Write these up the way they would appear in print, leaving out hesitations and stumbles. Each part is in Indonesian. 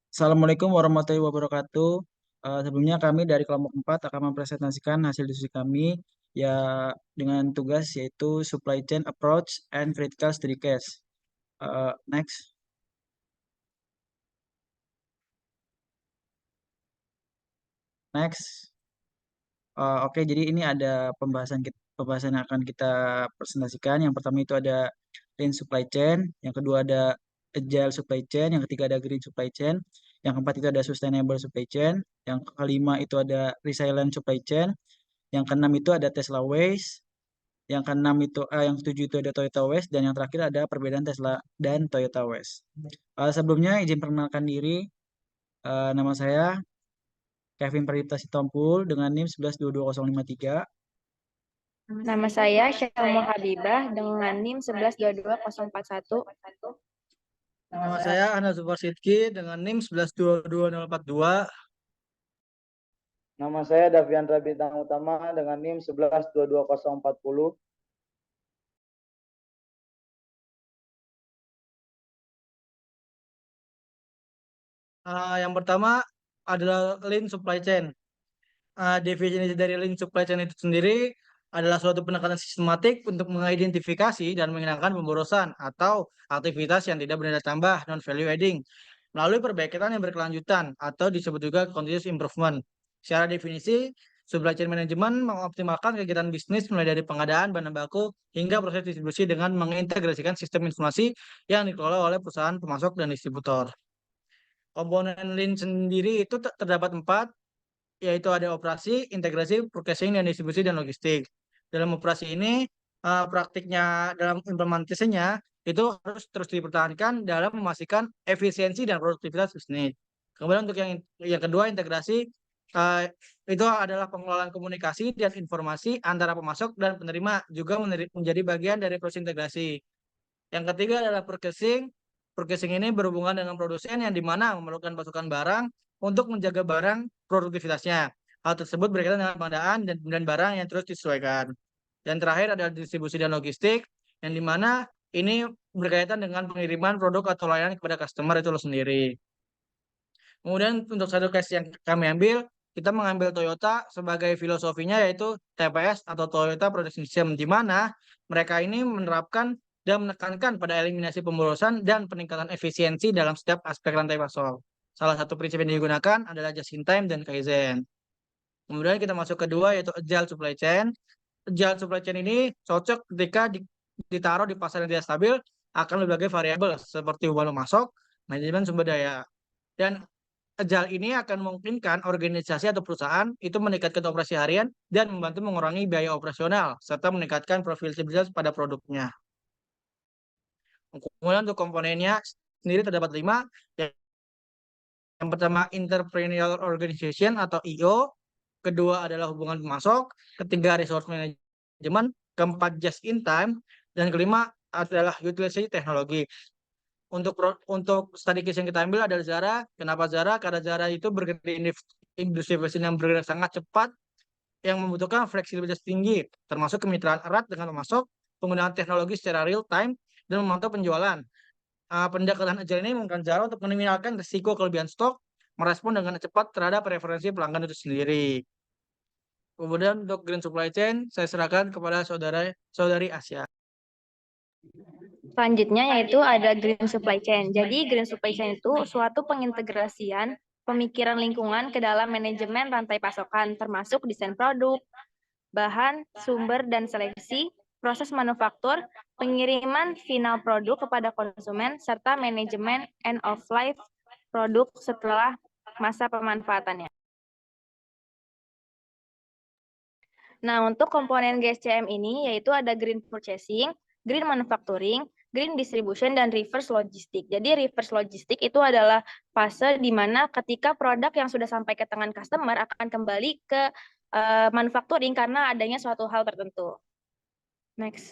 Assalamualaikum warahmatullahi wabarakatuh. Sebelumnya kami dari kelompok 4 akan mempresentasikan hasil diskusi kami ya dengan tugas yaitu supply chain approach and critical study case. Next. Next. Oke, jadi ini ada pembahasan yang akan kita presentasikan. Yang pertama itu ada lean supply chain, yang kedua ada agile supply chain, yang ketiga ada green supply chain, yang keempat itu ada sustainable supply chain, yang kelima itu ada resilient supply chain, yang keenam itu ada Tesla Waste, yang ketujuh itu ada Toyota Waste, dan yang terakhir ada perbedaan Tesla dan Toyota Waste. Sebelumnya izin perkenalkan diri, nama saya Kevin Pradipta Sitompul dengan NIM 1122.053. Nama saya Syalma Habibah dengan NIM 1122.041. Nama saya Ana Zufar Sidki dengan NIM 1122.042. Nama saya Daviandra Bintang Utama dengan NIM 1122.040. Yang pertama adalah lean supply chain. Definisi dari lean supply chain itu sendiri adalah suatu pendekatan sistematik untuk mengidentifikasi dan menghilangkan pemborosan atau aktivitas yang tidak bernilai tambah non-value adding melalui perbaikan yang berkelanjutan atau disebut juga continuous improvement. Secara definisi, supply chain management mengoptimalkan kegiatan bisnis mulai dari pengadaan bahan baku hingga proses distribusi dengan mengintegrasikan sistem informasi yang dikelola oleh perusahaan pemasok dan distributor. Komponen lean sendiri itu terdapat 4, yaitu ada operasi, integrasi, purchasing, dan distribusi dan logistik. Dalam operasi ini, praktiknya dalam implementasinya itu harus terus dipertahankan dalam memastikan efisiensi dan produktivitas bisnis. Kemudian untuk yang kedua, integrasi, itu adalah pengelolaan komunikasi dan informasi antara pemasok dan penerima, juga menjadi bagian dari proses integrasi. Yang ketiga adalah purchasing. Purchasing ini berhubungan dengan produsen yang dimana memerlukan pasokan barang untuk menjaga barang produktivitasnya. Hal tersebut berkaitan dengan pengadaan dan barang yang terus disesuaikan. Dan terakhir adalah distribusi dan logistik, yang dimana ini berkaitan dengan pengiriman produk atau layanan kepada customer itu sendiri. Kemudian untuk satu case yang kami ambil, kita mengambil Toyota sebagai filosofinya yaitu TPS atau Toyota Production System, di mana mereka ini menerapkan dan menekankan pada eliminasi pemborosan dan peningkatan efisiensi dalam setiap aspek rantai pasok. Salah satu prinsip yang digunakan adalah just in time dan Kaizen. Kemudian kita masuk kedua yaitu agile supply chain. Agile supply chain ini cocok ketika ditaruh di pasar yang tidak stabil akan berbagai variabel seperti volume masuk, manajemen sumber daya. Dan agile ini akan memungkinkan organisasi atau perusahaan itu meningkatkan operasi harian dan membantu mengurangi biaya operasional serta meningkatkan profitabilitas pada produknya. Kemudian untuk komponennya sendiri terdapat 5. Yang pertama entrepreneurial organization atau IO, kedua adalah hubungan pemasok, ketiga resource management, keempat just in time, dan kelima adalah utilisasi teknologi. Untuk study case yang kita ambil adalah Zara. Kenapa Zara? Karena Zara itu bergerak di industri fashion yang bergerak sangat cepat, yang membutuhkan fleksibilitas tinggi, termasuk kemitraan erat dengan pemasok, penggunaan teknologi secara real time, dan memantau penjualan. Pendekatan agile ini memungkinkan Zara untuk meminimalkan risiko kelebihan stok, merespon dengan cepat terhadap preferensi pelanggan itu sendiri. Kemudian untuk green supply chain, saya serahkan kepada saudari Asia. Selanjutnya yaitu ada green supply chain. Jadi green supply chain itu suatu pengintegrasian pemikiran lingkungan ke dalam manajemen rantai pasokan, termasuk desain produk, bahan, sumber, dan seleksi, proses manufaktur, pengiriman final produk kepada konsumen, serta manajemen end of life produk setelah masa pemanfaatannya. Nah, untuk komponen GSCM ini yaitu ada green purchasing, green manufacturing, green distribution, dan reverse logistik. Jadi reverse logistik itu adalah fase di mana ketika produk yang sudah sampai ke tangan customer akan kembali ke manufacturing karena adanya suatu hal tertentu. Next.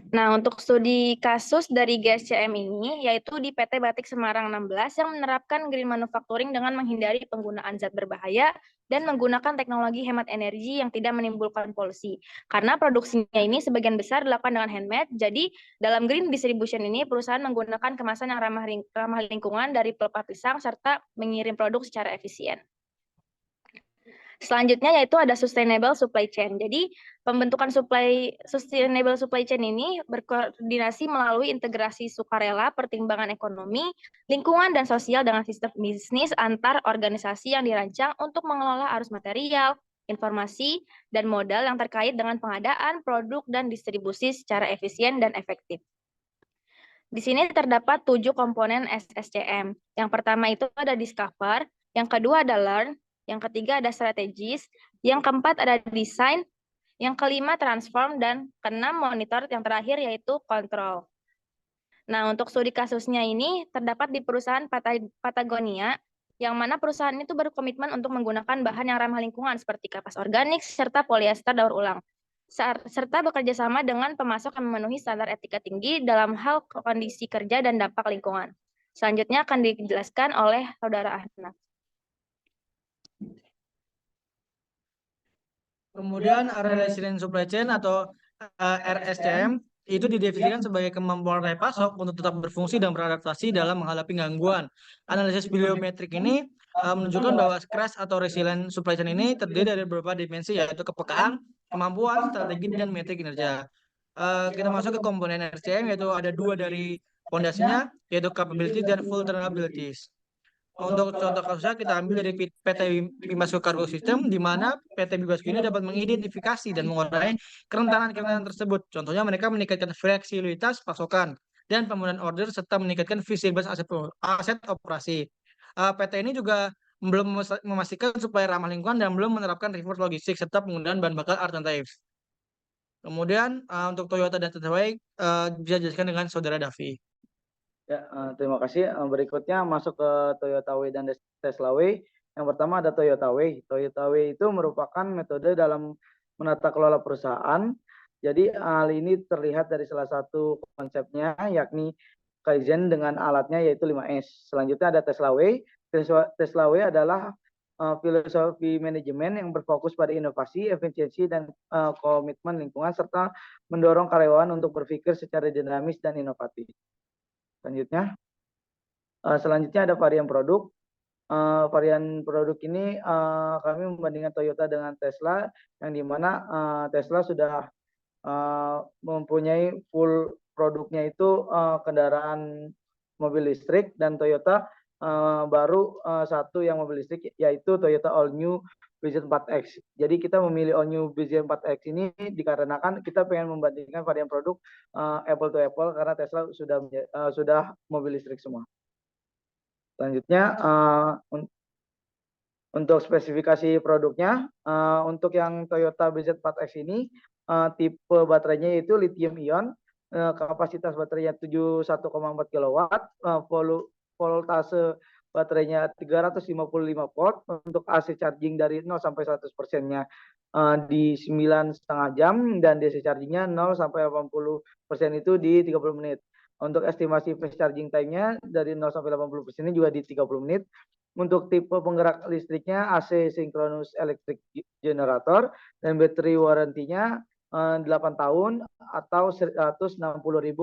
Nah, untuk studi kasus dari GSCM ini, yaitu di PT Batik Semarang 16 yang menerapkan green manufacturing dengan menghindari penggunaan zat berbahaya dan menggunakan teknologi hemat energi yang tidak menimbulkan polusi. Karena produksinya ini sebagian besar dilakukan dengan handmade, jadi dalam green distribution ini perusahaan menggunakan kemasan yang ramah lingkungan dari pelepah pisang serta mengirim produk secara efisien. Selanjutnya yaitu ada sustainable supply chain. Jadi pembentukan sustainable supply chain ini berkoordinasi melalui integrasi sukarela, pertimbangan ekonomi, lingkungan dan sosial dengan sistem bisnis antar organisasi yang dirancang untuk mengelola arus material, informasi, dan modal yang terkait dengan pengadaan, produk, dan distribusi secara efisien dan efektif. Di sini terdapat 7 komponen SSCM. Yang pertama itu ada discover, yang kedua ada learn, yang ketiga ada strategis, yang keempat ada design, yang kelima transform, dan keenam monitor, yang terakhir yaitu control. Nah, untuk studi kasusnya ini terdapat di perusahaan Patagonia, yang mana perusahaan itu berkomitmen untuk menggunakan bahan yang ramah lingkungan seperti kapas organik serta polyester daur ulang, serta bekerja sama dengan pemasok yang memenuhi standar etika tinggi dalam hal kondisi kerja dan dampak lingkungan. Selanjutnya akan dijelaskan oleh Saudara Ahnaf. Kemudian area resilient supply chain atau RSCM itu didefinisikan sebagai kemampuan rantai pasok untuk tetap berfungsi dan beradaptasi dalam menghadapi gangguan. Analisis biometrik ini menunjukkan bahwa crash atau resilient supply chain ini terdiri dari beberapa dimensi, yaitu kepekaan, kemampuan, strategi, dan metrik kinerja. Kita masuk ke komponen RSCM, yaitu ada 2 dari fondasinya, yaitu capability dan vulnerabilities. Untuk contoh kasusnya kita ambil dari PT Bimasuka Cargo System, di mana PT Bimasuka ini dapat mengidentifikasi dan mengurangi kerentanan tersebut. Contohnya mereka meningkatkan fleksibilitas pasokan dan pemenuhan order serta meningkatkan visibilitas aset operasi. PT ini juga belum memastikan supaya ramah lingkungan dan belum menerapkan reverse logistik serta penggunaan bahan bakar alternatif. Kemudian untuk Toyota dan Tesla bisa dijelaskan dengan Saudara Davi. Ya, terima kasih. Berikutnya masuk ke Toyota Way dan Tesla Way. Yang pertama ada Toyota Way. Toyota Way itu merupakan metode dalam menata kelola perusahaan. Jadi hal ini terlihat dari salah satu konsepnya, yakni Kaizen dengan alatnya yaitu 5S. Selanjutnya ada Tesla Way. Tesla Way adalah filosofi manajemen yang berfokus pada inovasi, efisiensi, dan komitmen lingkungan, serta mendorong karyawan untuk berpikir secara dinamis dan inovatif. Selanjutnya ada varian produk. Varian produk ini kami membandingkan Toyota dengan Tesla, yang dimana Tesla sudah mempunyai full produknya itu kendaraan mobil listrik, dan Toyota baru satu yang mobil listrik, yaitu Toyota All New Vision 4X. Jadi kita memilih All New Vision 4X ini dikarenakan kita pengen membandingkan varian produk apple to apple, karena Tesla sudah mobil listrik semua. Selanjutnya untuk spesifikasi produknya, untuk yang Toyota BZ4X ini tipe baterainya yaitu lithium ion, kapasitas baterainya 71,4 kW, voltase baterainya 355 volt, untuk AC charging dari 0 sampai 100%-nya di 9,5 jam, dan DC chargingnya 0 sampai 80% itu di 30 menit. Untuk estimasi fast charging time-nya dari 0 sampai 80% juga di 30 menit. Untuk tipe penggerak listriknya AC Synchronous Electric Generator, dan baterai warantinya 8 tahun atau 160.000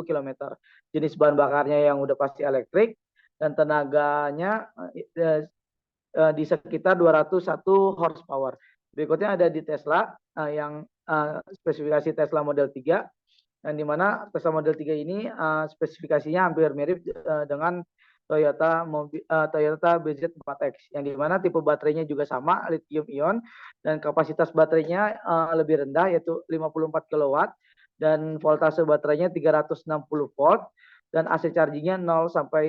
km. Jenis bahan bakarnya yang udah pasti elektrik, dan tenaganya di sekitar 201 horsepower. Berikutnya ada di Tesla, yang spesifikasi Tesla Model 3, yang dimana Tesla Model 3 ini spesifikasinya hampir mirip dengan Toyota BZ4X, yang dimana tipe baterainya juga sama, lithium ion, dan kapasitas baterainya lebih rendah yaitu 54 kW, dan voltase baterainya 360 volt, dan AC chargingnya 0 sampai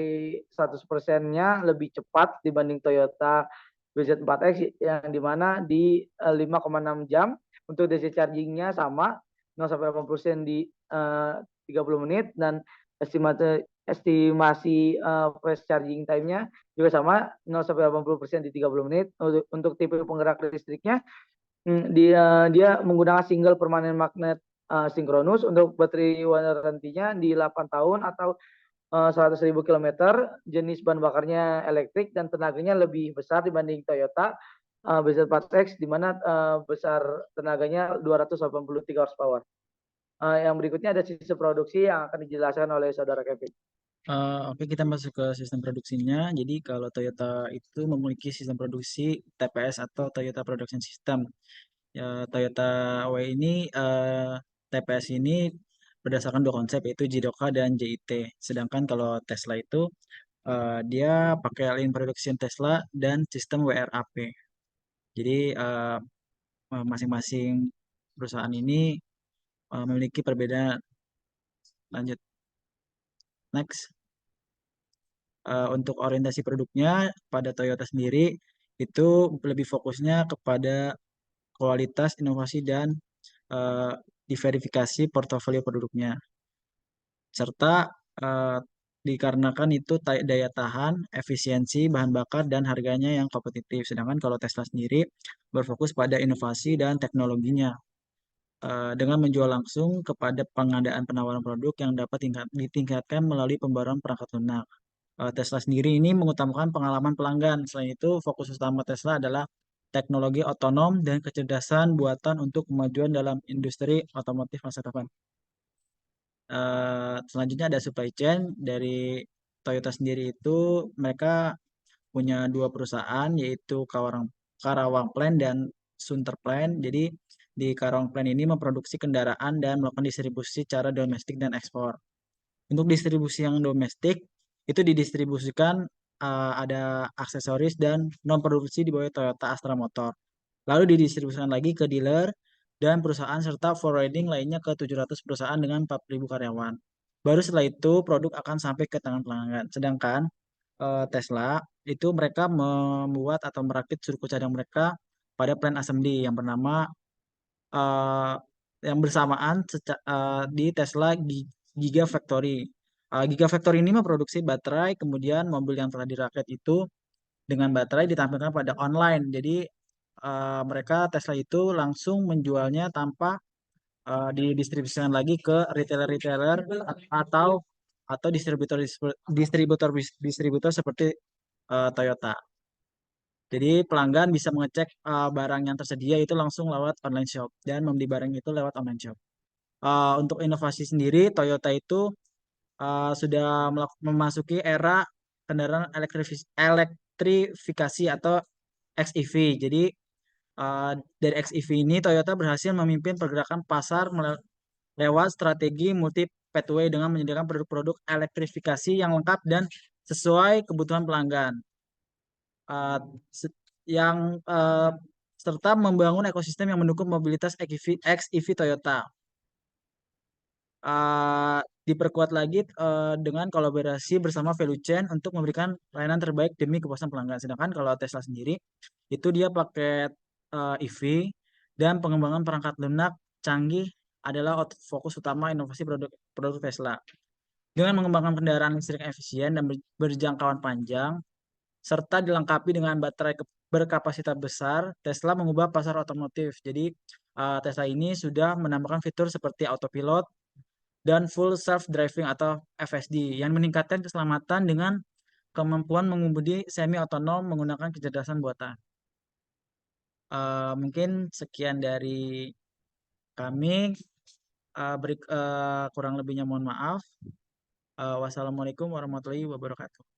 100%-nya lebih cepat dibanding Toyota BZ4X, yang dimana di 5,6 jam. Untuk DC chargingnya sama, 0 sampai 80% di 30 menit, dan estimasi fast charging time-nya juga sama, 0 sampai 80% di 30 menit. Untuk tipe penggerak listriknya dia menggunakan single permanent magnet sinkronus. Untuk baterai warantinya di 8 tahun atau 100.000 kilometer, jenis bahan bakarnya elektrik dan tenaganya lebih besar dibanding Toyota BZ4X, di mana besar tenaganya 283 horsepower. Yang berikutnya ada sistem produksi yang akan dijelaskan oleh saudara Kevin. Oke, kita masuk ke sistem produksinya. Jadi kalau Toyota itu memiliki sistem produksi TPS atau Toyota Production System. Toyota W ini TPS ini berdasarkan dua konsep, yaitu JIDOKA dan JIT. Sedangkan kalau Tesla itu dia pakai Lean Production Tesla dan sistem WRAP. Jadi masing-masing perusahaan ini memiliki perbedaan. Lanjut, next. Untuk orientasi produknya pada Toyota sendiri itu lebih fokusnya kepada kualitas, inovasi, dan diverifikasi portofolio produknya. Serta dikarenakan itu daya tahan, efisiensi, bahan bakar, dan harganya yang kompetitif. Sedangkan kalau Tesla sendiri berfokus pada inovasi dan teknologinya. Dengan menjual langsung kepada pengadaan penawaran produk yang dapat ditingkatkan melalui pembaruan perangkat lunak. Tesla sendiri ini mengutamakan pengalaman pelanggan. Selain itu, fokus utama Tesla adalah teknologi otonom dan kecerdasan buatan untuk kemajuan dalam industri otomotif masa depan. Selanjutnya ada supply chain. Dari Toyota sendiri itu mereka punya dua perusahaan, yaitu Karawang Plant dan Sunter Plant. Jadi di Karawang Plant ini memproduksi kendaraan dan melakukan distribusi secara domestik dan ekspor. Untuk distribusi yang domestik itu didistribusikan ada aksesoris dan non produksi di bawah Toyota Astra Motor. Lalu didistribusikan lagi ke dealer dan perusahaan serta forwarding lainnya ke 700 perusahaan dengan 4.000 karyawan. Baru setelah itu produk akan sampai ke tangan pelanggan. Sedangkan Tesla itu mereka membuat atau merakit suku cadang mereka pada plant assembly yang bernama yang bersamaan di Tesla Gigafactory. Gigafactory ini memproduksi baterai, kemudian mobil yang telah dirakit itu dengan baterai ditampilkan pada online. Jadi mereka Tesla itu langsung menjualnya tanpa didistribusikan lagi ke retailer-retailer atau distributor seperti Toyota. Jadi pelanggan bisa mengecek barang yang tersedia itu langsung lewat online shop dan membeli barang itu lewat online shop. Untuk inovasi sendiri, Toyota itu sudah memasuki era kendaraan elektrifikasi atau XEV. Jadi dari XEV ini Toyota berhasil memimpin pergerakan pasar lewat strategi multi pathway dengan menyediakan produk-produk elektrifikasi yang lengkap dan sesuai kebutuhan pelanggan. Yang serta membangun ekosistem yang mendukung mobilitas XEV Toyota. Diperkuat lagi dengan kolaborasi bersama value chain untuk memberikan layanan terbaik demi kepuasan pelanggan. Sedangkan kalau Tesla sendiri itu dia pakai EV dan pengembangan perangkat lunak canggih adalah fokus utama inovasi produk Tesla. Dengan mengembangkan kendaraan listrik efisien dan berjangkauan panjang serta dilengkapi dengan baterai berkapasitas besar, Tesla mengubah pasar otomotif. Jadi Tesla ini sudah menambahkan fitur seperti autopilot dan full self driving atau FSD yang meningkatkan keselamatan dengan kemampuan mengemudi semi otonom menggunakan kecerdasan buatan. Mungkin sekian dari kami. Kurang lebihnya mohon maaf. Wassalamualaikum warahmatullahi wabarakatuh.